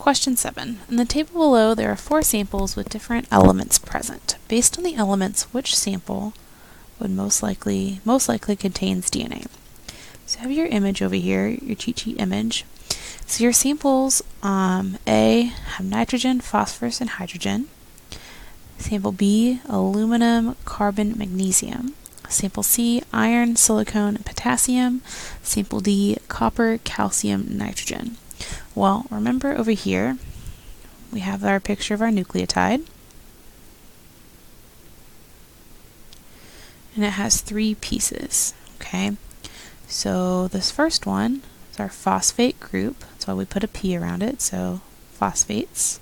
Question 7. In the table below, there are 4 samples with different elements present. Based on the elements, which sample would most likely contains DNA? So you have your image over here, your cheat sheet image. So your samples, A, have nitrogen, phosphorus, and hydrogen. Sample B, aluminum, carbon, magnesium. Sample C, iron, silicon, and potassium. Sample D, copper, calcium, nitrogen. Well, remember over here, we have our picture of our nucleotide. And it has 3 pieces, okay? So this first one is our phosphate group. That's why we put a P around it, so phosphates.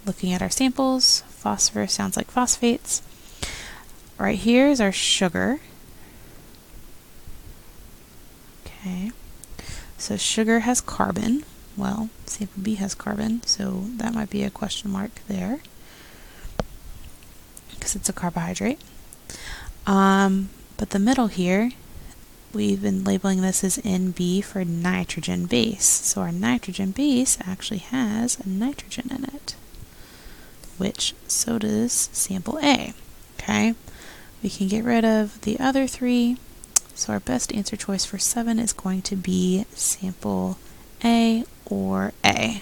Looking at our samples, phosphorus sounds like phosphates. Right here is our sugar. Okay, so sugar has carbon. Well, sample B has carbon, so that might be a question mark there because it's a carbohydrate. But the middle here, we've been labeling this as NB for nitrogen base. So our nitrogen base actually has a nitrogen in it, which so does sample A. Okay, we can get rid of the other 3. So our best answer choice for 7 is going to be sample A or A.